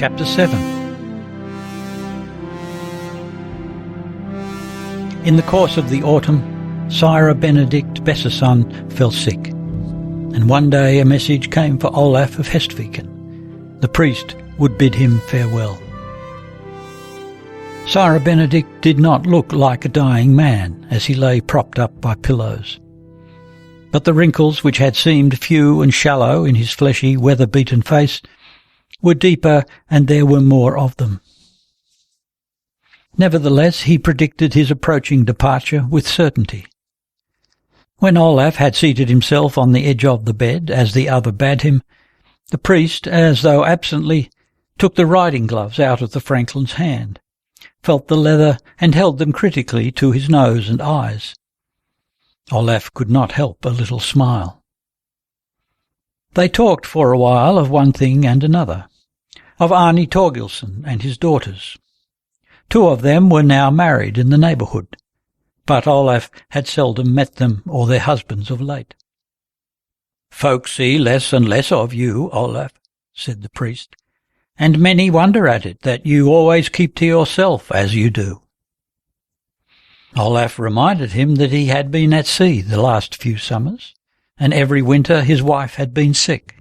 Chapter 7. In the course of the autumn, Sire Benedict Besseson fell sick, and one day a message came for Olav of Hestviken. The priest would bid him farewell. Sire Benedict did not look like a dying man as he lay propped up by pillows, but the wrinkles which had seemed few and shallow in his fleshy, weather-beaten face were deeper, and there were more of them. Nevertheless, he predicted his approaching departure with certainty. When Olav had seated himself on the edge of the bed, as the other bade him, the priest, as though absently, took the riding gloves out of the franklin's hand, felt the leather, and held them critically to his nose and eyes. Olav could not help a little smile. They talked for a while of one thing and another, of Arni Torgilsson and his daughters. Two of them were now married in the neighbourhood, but Olav had seldom met them or their husbands of late. "Folk see less and less of you, Olav," said the priest, "and many wonder at it, that you always keep to yourself as you do." Olav reminded him that he had been at sea the last few summers, and every winter his wife had been sick.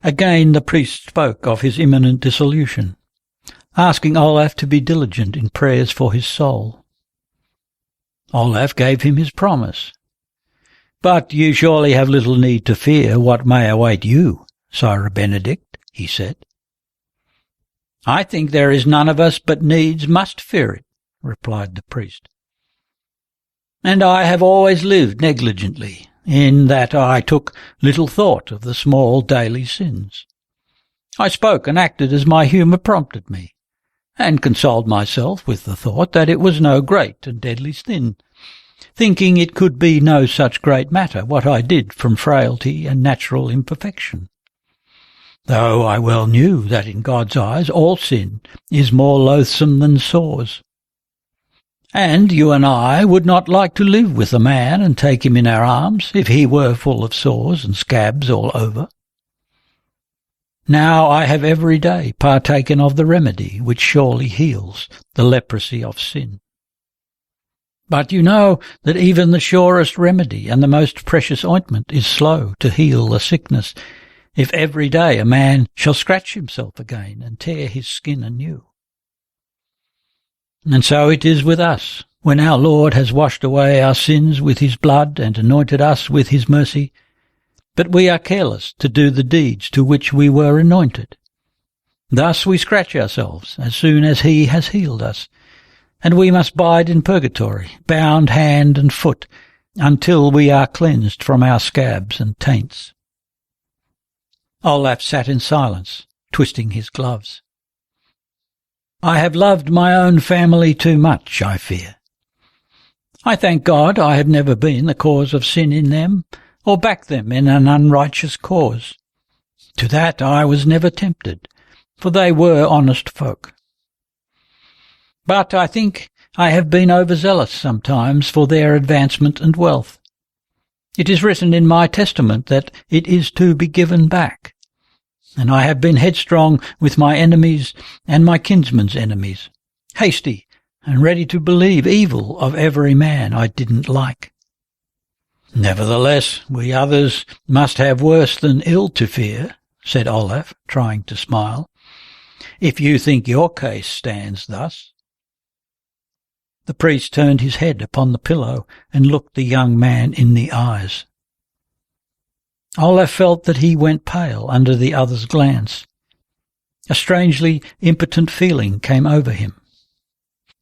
Again the priest spoke of his imminent dissolution, asking Olav to be diligent in prayers for his soul. Olav gave him his promise. "But you surely have little need to fear what may await you, Sire Benedict," he said. "I think there is none of us but needs must fear it," replied the priest. "And I have always lived negligently, in that I took little thought of the small daily sins. I spoke and acted as my humour prompted me, and consoled myself with the thought that it was no great and deadly sin, thinking it could be no such great matter what I did from frailty and natural imperfection, though I well knew that in God's eyes all sin is more loathsome than sores. And you and I would not like to live with a man and take him in our arms if he were full of sores and scabs all over. Now I have every day partaken of the remedy which surely heals the leprosy of sin. But you know that even the surest remedy and the most precious ointment is slow to heal a sickness, if every day a man shall scratch himself again and tear his skin anew. And so it is with us, when our Lord has washed away our sins with his blood and anointed us with his mercy, but we are careless to do the deeds to which we were anointed. Thus we scratch ourselves as soon as he has healed us, and we must bide in purgatory, bound hand and foot, until we are cleansed from our scabs and taints." Olav sat in silence, twisting his gloves. "I have loved my own family too much, I fear. I thank God I have never been the cause of sin in them, or backed them in an unrighteous cause. To that I was never tempted, for they were honest folk. But I think I have been overzealous sometimes for their advancement and wealth. It is written in my testament that it is to be given back, and I have been headstrong with my enemies and my kinsmen's enemies, hasty and ready to believe evil of every man I didn't like. Nevertheless, we others must have worse than ill to fear," said Olav, trying to smile, "if you think your case stands thus." The priest turned his head upon the pillow and looked the young man in the eyes. Olav felt that he went pale under the other's glance. A strangely impotent feeling came over him.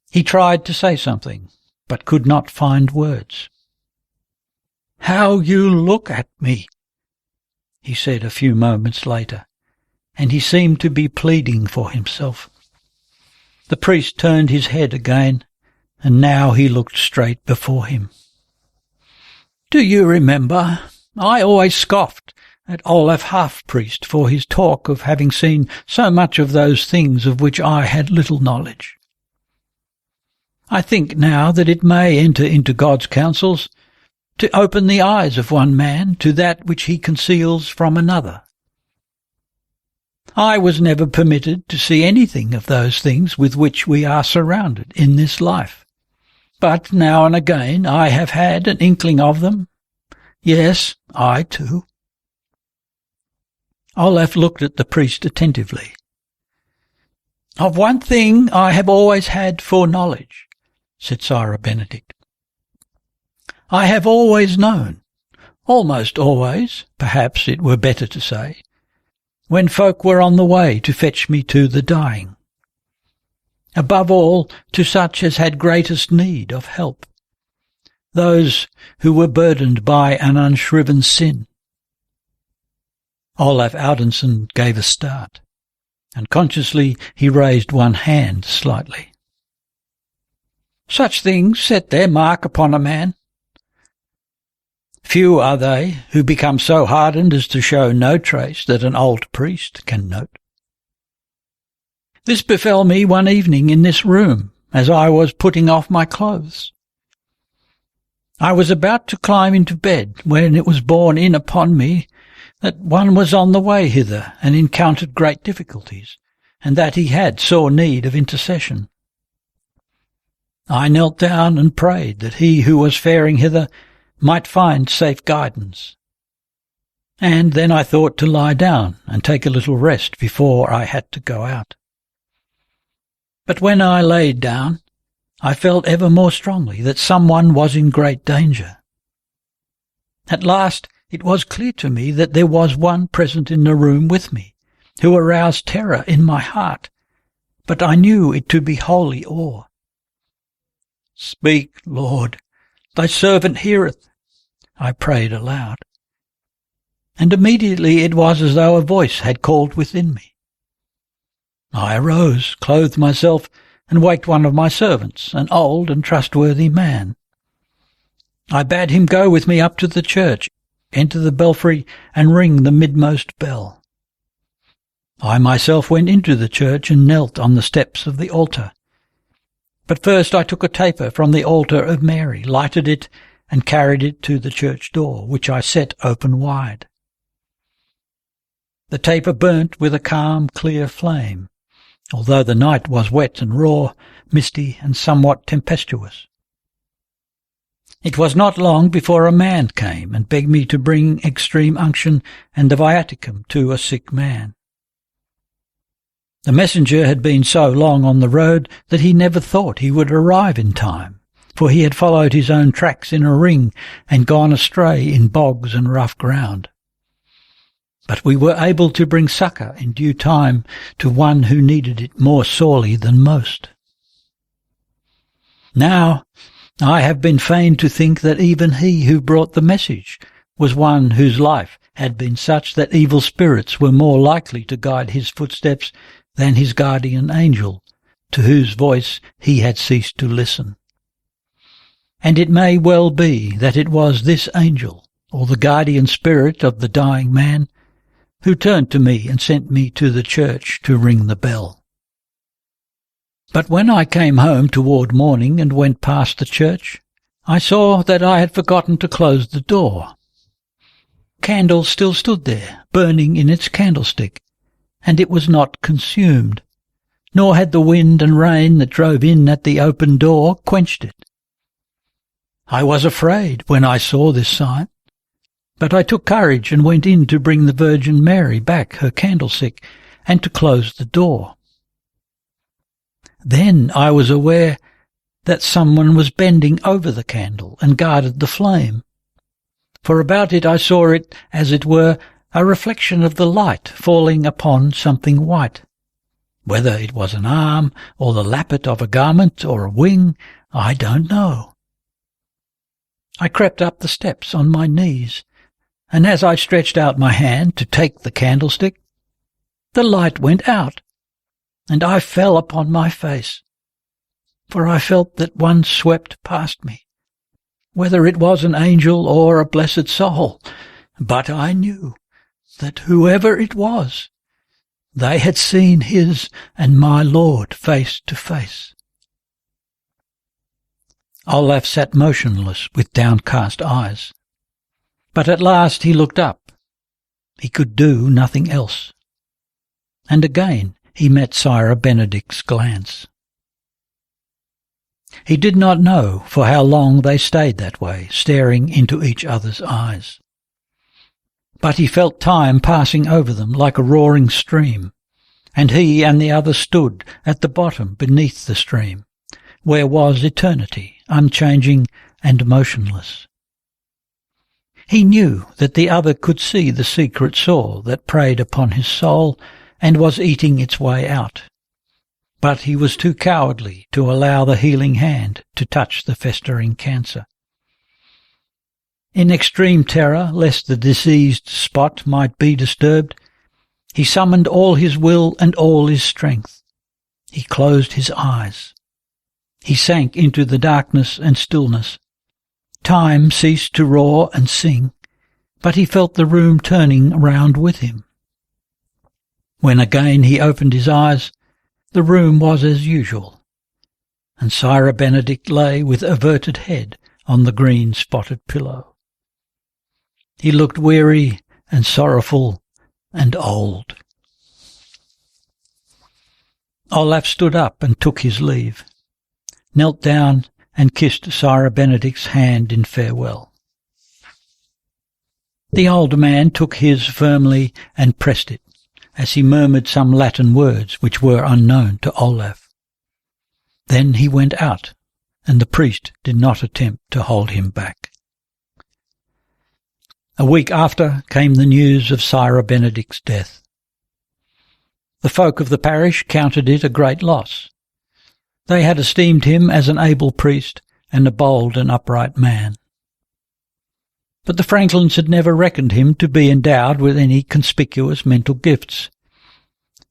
He tried to say something, but could not find words. "How you look at me," he said a few moments later, and he seemed to be pleading for himself. The priest turned his head again, and now he looked straight before him. "Do you remember? I always scoffed at Olav half-priest for his talk of having seen so much of those things of which I had little knowledge. I think now that it may enter into God's counsels to open the eyes of one man to that which he conceals from another. I was never permitted to see anything of those things with which we are surrounded in this life. But now and again I have had an inkling of them. Yes, I too. Olaf looked at the priest attentively. Of one thing I have always had foreknowledge, said Sira Benedict. I have always known, almost always, perhaps it were better to say, when folk were on the way to fetch me to the dying. Above all, to such as had greatest need of help, those who were burdened by an unshriven sin. Olav Audunsson gave a start, and consciously he raised one hand slightly. Such things set their mark upon a man. Few are they who become so hardened as to show no trace that an old priest can note. This befell me one evening in this room, as I was putting off my clothes. I was about to climb into bed, when it was borne in upon me that one was on the way hither and encountered great difficulties, and that he had sore need of intercession. I knelt down and prayed that he who was faring hither might find safe guidance. And then I thought to lie down and take a little rest before I had to go out. But when I laid down, I felt ever more strongly that someone was in great danger. At last it was clear to me that there was one present in the room with me, who aroused terror in my heart, but I knew it to be holy awe. Speak, Lord, thy servant heareth, I prayed aloud. And immediately it was as though a voice had called within me. I arose, clothed myself, and waked one of my servants, an old and trustworthy man. I bade him go with me up to the church, enter the belfry, and ring the midmost bell. I myself went into the church and knelt on the steps of the altar. But first I took a taper from the altar of Mary, lighted it, and carried it to the church door, which I set open wide. The taper burnt with a calm, clear flame, although the night was wet and raw, misty and somewhat tempestuous. It was not long before a man came and begged me to bring extreme unction and the viaticum to a sick man. The messenger had been so long on the road that he never thought he would arrive in time, for he had followed his own tracks in a ring and gone astray in bogs and rough ground. But we were able to bring succour in due time to one who needed it more sorely than most. Now I have been fain to think that even he who brought the message was one whose life had been such that evil spirits were more likely to guide his footsteps than his guardian angel, to whose voice he had ceased to listen. And it may well be that it was this angel, or the guardian spirit of the dying man, who turned to me and sent me to the church to ring the bell. But when I came home toward morning and went past the church, I saw that I had forgotten to close the door. Candle still stood there, burning in its candlestick, and it was not consumed, nor had the wind and rain that drove in at the open door quenched it. I was afraid when I saw this sign, but I took courage and went in to bring the Virgin Mary back her candlestick and to close the door. Then I was aware that someone was bending over the candle and guarded the flame, for about it I saw it, as it were, a reflection of the light falling upon something white. Whether it was an arm, or the lappet of a garment, or a wing, I don't know. I crept up the steps on my knees, and as I stretched out my hand to take the candlestick, the light went out, and I fell upon my face, for I felt that one swept past me, whether it was an angel or a blessed soul, but I knew that whoever it was, they had seen his and my Lord face to face. Olaf sat motionless with downcast eyes, but at last he looked up. He could do nothing else. and again he met Sire Benedict's glance. He did not know for how long they stayed that way, staring into each other's eyes. But he felt time passing over them like a roaring stream, and he and the other stood at the bottom beneath the stream, where was eternity, unchanging and motionless. He knew that the other could see the secret sore that preyed upon his soul and was eating its way out, but he was too cowardly to allow the healing hand to touch the festering cancer. In extreme terror lest the diseased spot might be disturbed, he summoned all his will and all his strength. He closed his eyes. He sank into the darkness and stillness. Time ceased to roar and sing, but he felt the room turning round with him. When again he opened his eyes, the room was as usual, and Sire Benedict lay with averted head on the green spotted pillow. He looked weary and sorrowful and old. Olaf stood up and took his leave, knelt down and kissed Sire Benedict's hand in farewell. The old man took his firmly and pressed it, as he murmured some Latin words which were unknown to Olaf. Then he went out, and the priest did not attempt to hold him back. A week after came the news of Sire Benedict's death. The folk of the parish counted it a great loss. They had esteemed him as an able priest and a bold and upright man. But the Franklins had never reckoned him to be endowed with any conspicuous mental gifts.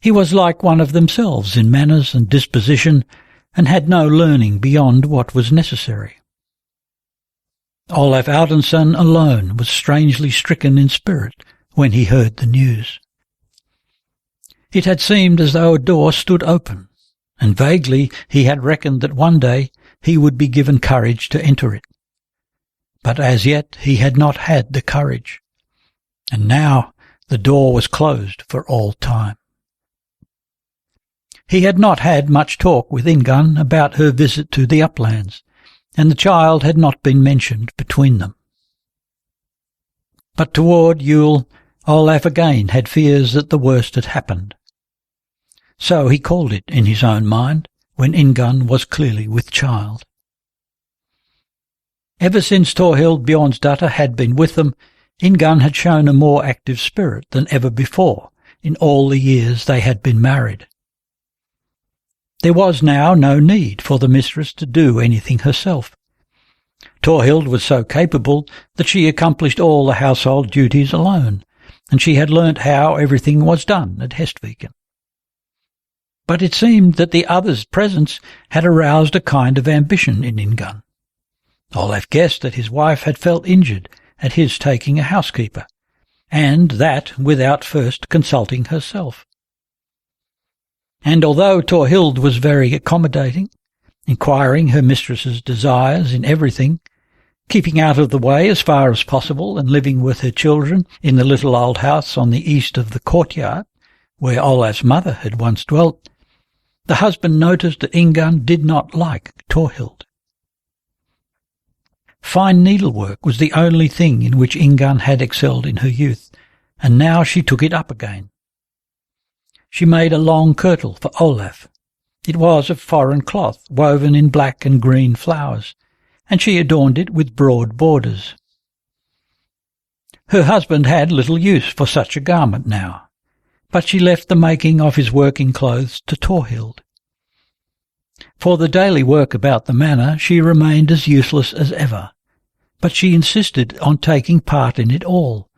He was like one of themselves in manners and disposition, and had no learning beyond what was necessary. Olav Audunsson alone was strangely stricken in spirit when he heard the news. It had seemed as though a door stood open, and vaguely he had reckoned that one day he would be given courage to enter it. But as yet he had not had the courage, and now the door was closed for all time. He had not had much talk with Ingunn about her visit to the uplands, and the child had not been mentioned between them. But toward Yule, Olaf again had fears that the worst had happened. So he called it in his own mind, when Ingunn was clearly with child. Ever since Thorhild Bjornsdatter had been with them, Ingunn had shown a more active spirit than ever before in all the years they had been married. There was now no need for the mistress to do anything herself. Thorhild was so capable that she accomplished all the household duties alone, and she had learnt how everything was done at Hestviken. But it seemed that the other's presence had aroused a kind of ambition in Ingunn. Olaf guessed that his wife had felt injured at his taking a housekeeper, and that without first consulting herself. And although Thorhild was very accommodating, inquiring her mistress's desires in everything, keeping out of the way as far as possible and living with her children in the little old house on the east of the courtyard, where Olaf's mother had once dwelt, the husband noticed that Ingunn did not like Thorhild. Fine needlework was the only thing in which Ingunn had excelled in her youth, and now she took it up again. She made a long kirtle for Olaf. It was of foreign cloth, woven in black and green flowers, and she adorned it with broad borders. Her husband had little use for such a garment now, but she left the making of his working clothes to Thorhild. For the daily work about the manor she remained as useless as ever, but she insisted on taking part in it all,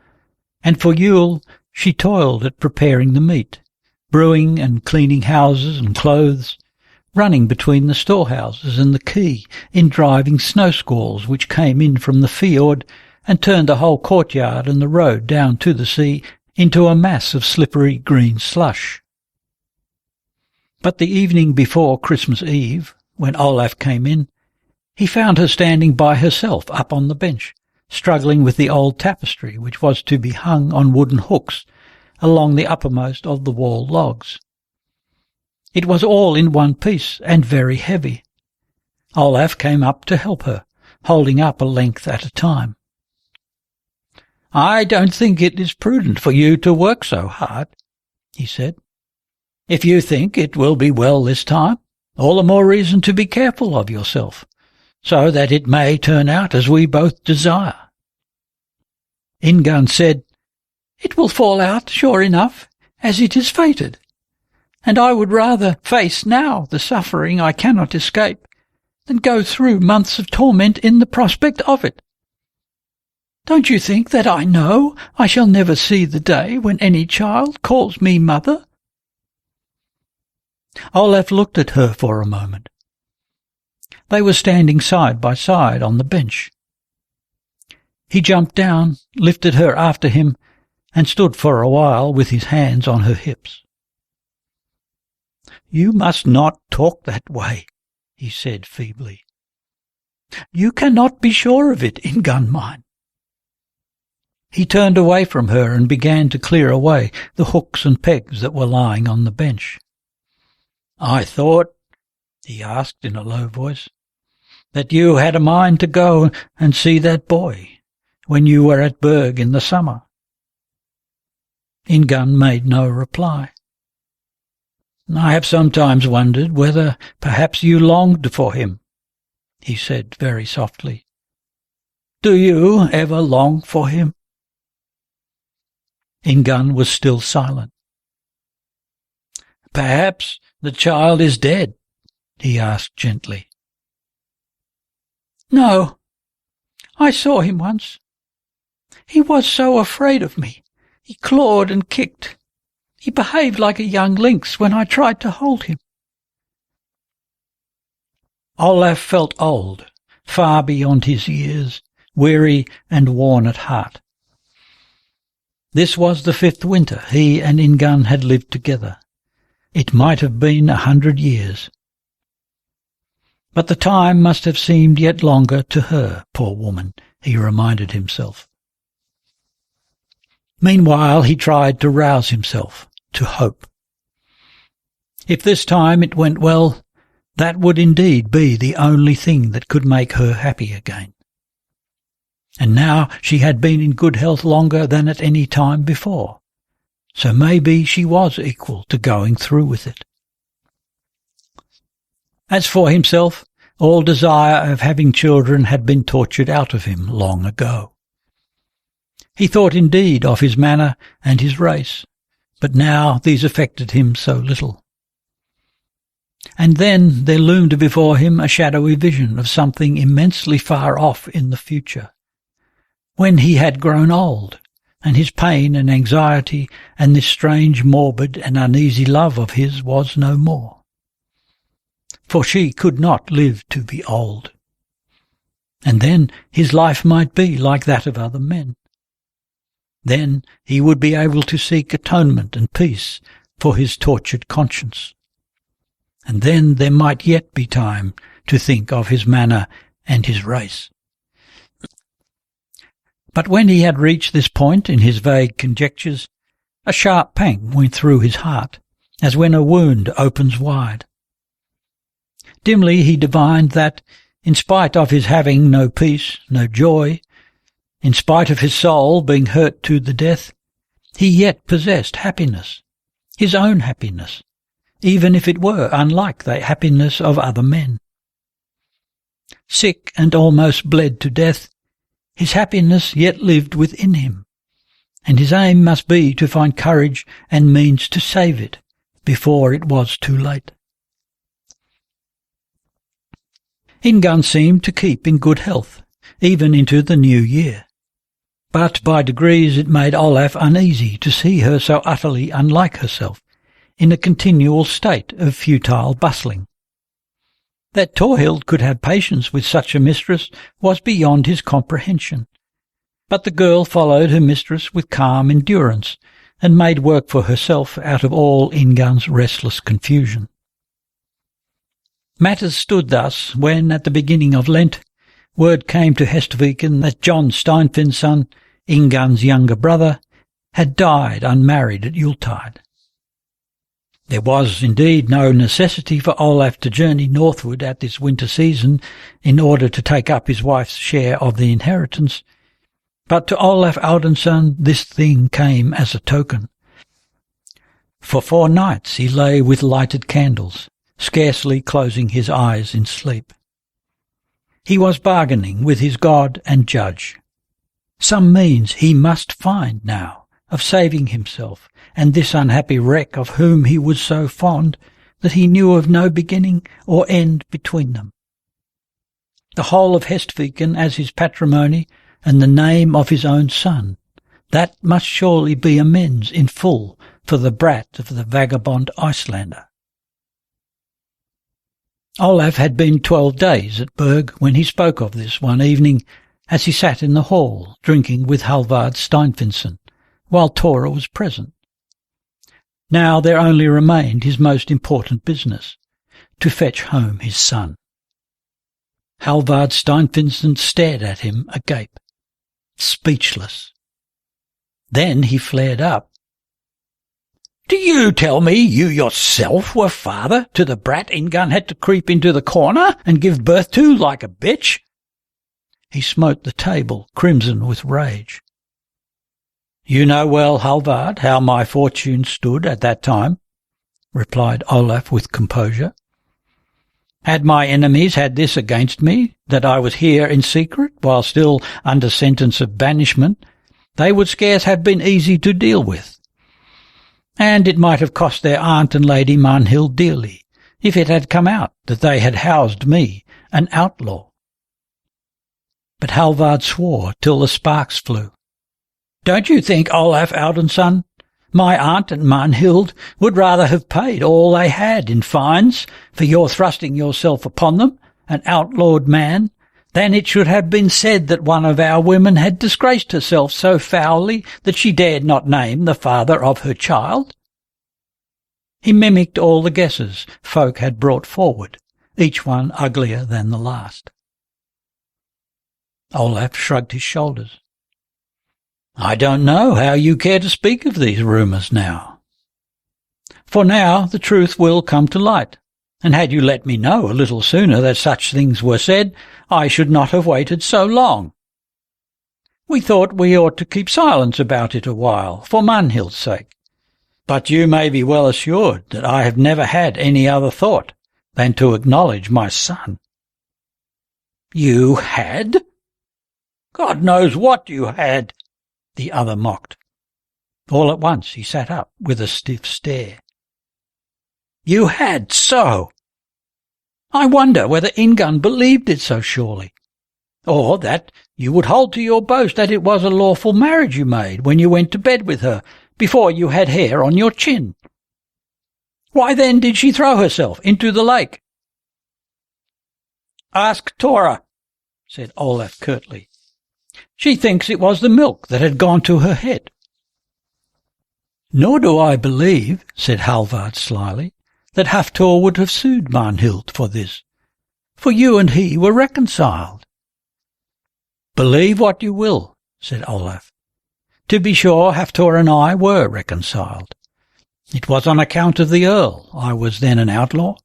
and for Yule she toiled at preparing the meat, brewing and cleaning houses and clothes, running between the storehouses and the quay in driving snow squalls which came in from the fjord and turned the whole courtyard and the road down to the sea into a mass of slippery green slush. But the evening before Christmas Eve, when Olaf came in, he found her standing by herself up on the bench, struggling with the old tapestry which was to be hung on wooden hooks along the uppermost of the wall logs. It was all in one piece and very heavy. Olaf came up to help her, holding up a length at a time. "I don't think it is prudent for you to work so hard," he said. "If you think it will be well this time, all the more reason to be careful of yourself, so that it may turn out as we both desire." Ingunn said, "It will fall out, sure enough, as it is fated, and I would rather face now the suffering I cannot escape than go through months of torment in the prospect of it. Don't you think that I know I shall never see the day when any child calls me mother?" Olaf looked at her for a moment. They were standing side by side on the bench. He jumped down, lifted her after him, and stood for a while with his hands on her hips. "You must not talk that way," he said feebly. "You cannot be sure of it, Ingunn mine." He turned away from her and began to clear away the hooks and pegs that were lying on the bench. "I thought," he asked in a low voice, "that you had a mind to go and see that boy when you were at Berg in the summer." Ingunn made no reply. "I have sometimes wondered whether perhaps you longed for him," he said very softly. "Do you ever long for him?" Ingunn was still silent. "Perhaps the child is dead?" he asked gently. "No. I saw him once. He was so afraid of me. He clawed and kicked. He behaved like a young lynx when I tried to hold him." Olaf felt old, far beyond his years, weary and worn at heart. This was the 5th winter he and Ingunn had lived together. It might have been 100 years. But the time must have seemed yet longer to her, poor woman, he reminded himself. Meanwhile he tried to rouse himself, to hope. If this time it went well, that would indeed be the only thing that could make her happy again. And now she had been in good health longer than at any time before, so maybe she was equal to going through with it. As for himself, all desire of having children had been tortured out of him long ago. He thought indeed of his manor and his race, but now these affected him so little. And then there loomed before him a shadowy vision of something immensely far off in the future, when he had grown old, and his pain and anxiety and this strange morbid and uneasy love of his was no more. For she could not live to be old. And then his life might be like that of other men. Then he would be able to seek atonement and peace for his tortured conscience. And then there might yet be time to think of his manor and his race. But when he had reached this point in his vague conjectures, a sharp pang went through his heart, as when a wound opens wide. Dimly he divined that, in spite of his having no peace, no joy, in spite of his soul being hurt to the death, he yet possessed happiness, his own happiness, even if it were unlike the happiness of other men. Sick and almost bled to death, his happiness yet lived within him, and his aim must be to find courage and means to save it before it was too late. Ingunn seemed to keep in good health, even into the new year. But by degrees it made Olaf uneasy to see her so utterly unlike herself, in a continual state of futile bustling. That Thorhild could have patience with such a mistress was beyond his comprehension, but the girl followed her mistress with calm endurance, and made work for herself out of all Ingunn's restless confusion. Matters stood thus when, at the beginning of Lent, word came to Hestviken that John Steinfinnsson, Ingunn's younger brother, had died unmarried at Yuletide. There was indeed no necessity for Olaf to journey northward at this winter season in order to take up his wife's share of the inheritance, but to Olav Audunsson this thing came as a token. For 4 nights he lay with lighted candles, scarcely closing his eyes in sleep. He was bargaining with his God and judge. Some means he must find now of saving himself and this unhappy wreck of whom he was so fond that he knew of no beginning or end between them. The whole of Hestviken as his patrimony and the name of his own son, that must surely be amends in full for the brat of the vagabond Icelander. Olaf had been 12 days at Berg when he spoke of this one evening as he sat in the hall drinking with Halvard Steinfinnsson, while Tora was present. Now there only remained his most important business, to fetch home his son. Halvard Steinfinnsson stared at him agape, speechless. Then he flared up. "Do you tell me you yourself were father to the brat Ingunn had to creep into the corner and give birth to like a bitch?" He smote the table, crimson with rage. "You know well, Halvard, how my fortune stood at that time," replied Olaf with composure. "Had my enemies had this against me, that I was here in secret while still under sentence of banishment, they would scarce have been easy to deal with. And it might have cost their aunt and Lady Marnhild dearly, if it had come out that they had housed me, an outlaw." But Halvard swore till the sparks flew. "Don't you think, Olav Audunsson, my aunt and Marnhild would rather have paid all they had in fines for your thrusting yourself upon them, an outlawed man, than it should have been said that one of our women had disgraced herself so foully that she dared not name the father of her child?" He mimicked all the guesses folk had brought forward, each one uglier than the last. Olaf shrugged his shoulders. "I don't know how you care to speak of these rumours now. For now the truth will come to light, and had you let me know a little sooner that such things were said, I should not have waited so long. We thought we ought to keep silence about it a while, for Marnhild's sake. But you may be well assured that I have never had any other thought than to acknowledge my son." "You had? God knows what you had," the other mocked. All at once he sat up with a stiff stare. "You had so? I wonder whether Ingunn believed it so surely, or that you would hold to your boast that it was a lawful marriage you made when you went to bed with her before you had hair on your chin. Why then did she throw herself into the lake?" "Ask Tora," said Olaf curtly. "She thinks it was the milk that had gone to her head." "Nor do I believe," said Halvard slyly, "that Haftor would have sued Marnhild for this, for you and he were reconciled." "Believe what you will," said Olaf. "To be sure, Haftor and I were reconciled. It was on account of the Earl I was then an outlaw.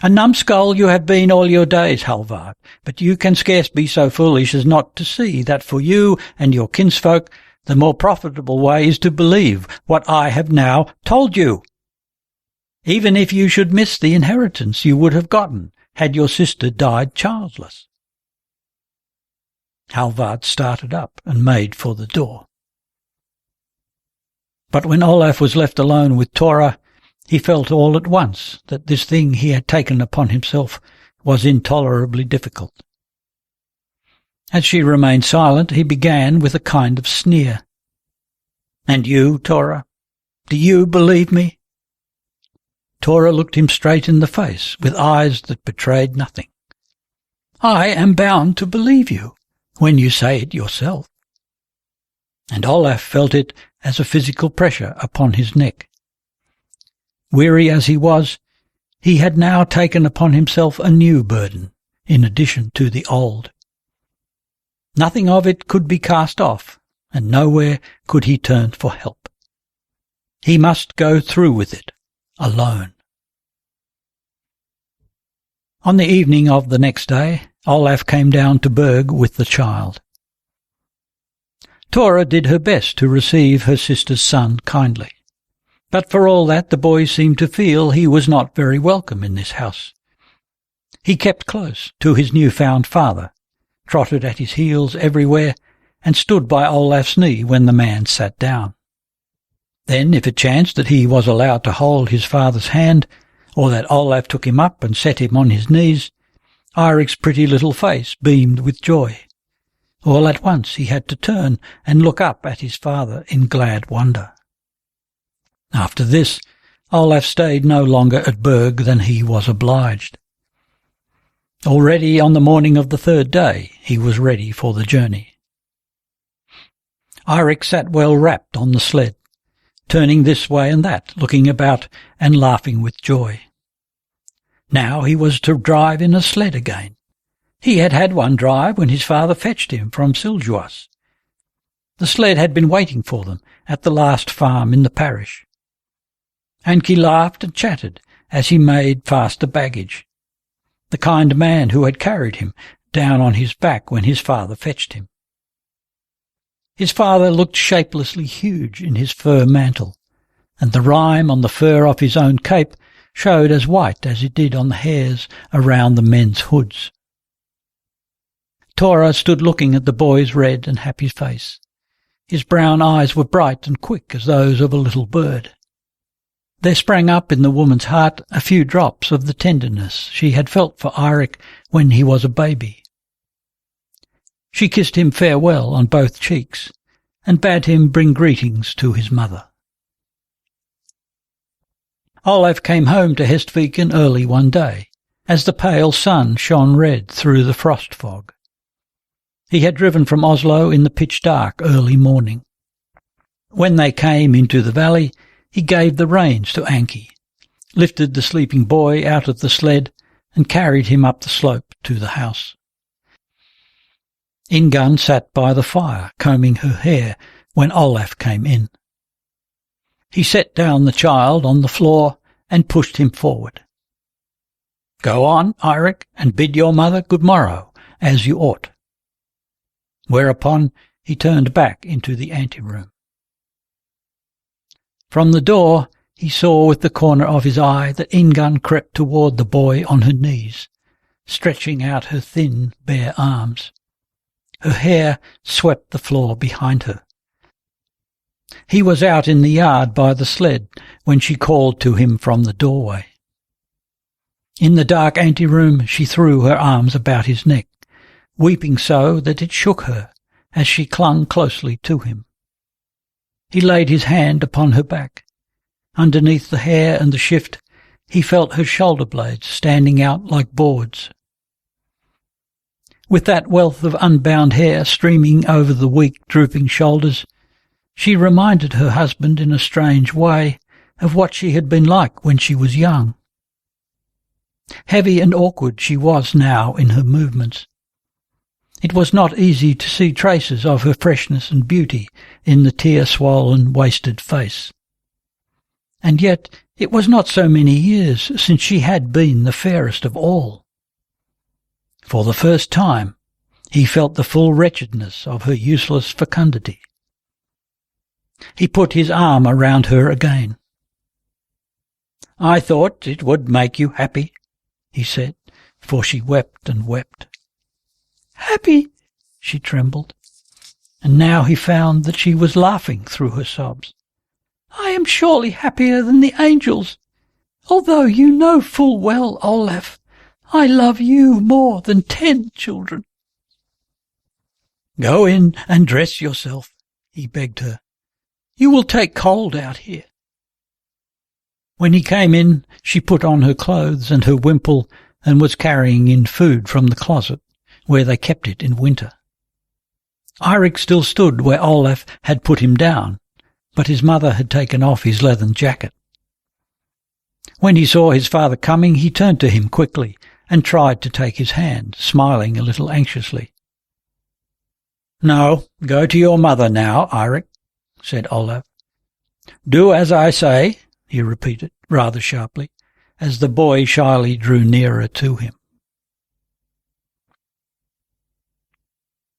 A numbskull you have been all your days, Halvard, but you can scarce be so foolish as not to see that for you and your kinsfolk the more profitable way is to believe what I have now told you. Even if you should miss the inheritance you would have gotten had your sister died childless." Halvard started up and made for the door. But when Olaf was left alone with Tora, he felt all at once that this thing he had taken upon himself was intolerably difficult. As she remained silent, he began with a kind of sneer. "And you, Tora, do you believe me?" Tora looked him straight in the face, with eyes that betrayed nothing. "I am bound to believe you, when you say it yourself." And Olaf felt it as a physical pressure upon his neck. Weary as he was, he had now taken upon himself a new burden, in addition to the old. Nothing of it could be cast off, and nowhere could he turn for help. He must go through with it, alone. On the evening of the next day, Olaf came down to Berg with the child. Tora did her best to receive her sister's son kindly, but for all that the boy seemed to feel he was not very welcome in this house. He kept close to his new-found father, trotted at his heels everywhere, and stood by Olaf's knee when the man sat down. Then, if it chanced that he was allowed to hold his father's hand, or that Olaf took him up and set him on his knees, Eirik's pretty little face beamed with joy. All at once he had to turn and look up at his father in glad wonder. After this, Olaf stayed no longer at Berg than he was obliged. Already on the morning of the third day he was ready for the journey. Eirik sat well wrapped on the sled, turning this way and that, looking about and laughing with joy. Now he was to drive in a sled again. He had had one drive when his father fetched him from Siljuas. The sled had been waiting for them at the last farm in the parish. Anki laughed and chatted as he made fast the baggage, the kind man who had carried him down on his back when his father fetched him. His father looked shapelessly huge in his fur mantle, and the rime on the fur of his own cape showed as white as it did on the hairs around the men's hoods. Tora stood looking at the boy's red and happy face. His brown eyes were bright and quick as those of a little bird. There sprang up in the woman's heart a few drops of the tenderness she had felt for Eirik when he was a baby. She kissed him farewell on both cheeks, and bade him bring greetings to his mother. Olaf came home to Hestviken early one day, as the pale sun shone red through the frost fog. He had driven from Oslo in the pitch-dark early morning. When they came into the valley, he gave the reins to Anki, lifted the sleeping boy out of the sled, and carried him up the slope to the house. Ingunn sat by the fire, combing her hair, when Olaf came in. He set down the child on the floor and pushed him forward. "Go on, Eirik, and bid your mother good morrow, as you ought." Whereupon he turned back into the anteroom. From the door he saw with the corner of his eye that Ingunn crept toward the boy on her knees, stretching out her thin, bare arms. Her hair swept the floor behind her. He was out in the yard by the sled when she called to him from the doorway. In the dark anteroom she threw her arms about his neck, weeping so that it shook her as she clung closely to him. He laid his hand upon her back. Underneath the hair and the shift he felt her shoulder blades standing out like boards. With that wealth of unbound hair streaming over the weak, drooping shoulders, she reminded her husband in a strange way of what she had been like when she was young. Heavy and awkward she was now in her movements. It was not easy to see traces of her freshness and beauty in the tear-swollen, wasted face. And yet it was not so many years since she had been the fairest of all. For the first time he felt the full wretchedness of her useless fecundity. He put his arm around her again. "I thought it would make you happy," he said, for she wept and wept. "Happy?" she trembled, and now he found that she was laughing through her sobs. "I am surely happier than the angels, although you know full well, Olaf, I love you more than 10 children." "Go in and dress yourself," he begged her. "You will take cold out here." When he came in, she put on her clothes and her wimple and was carrying in food from the closet, where they kept it in winter. Eirik still stood where Olaf had put him down, but his mother had taken off his leathern jacket. When he saw his father coming, he turned to him quickly and tried to take his hand, smiling a little anxiously. "No, go to your mother now, Eirik," said Olav. "Do as I say," he repeated, rather sharply, as the boy shyly drew nearer to him.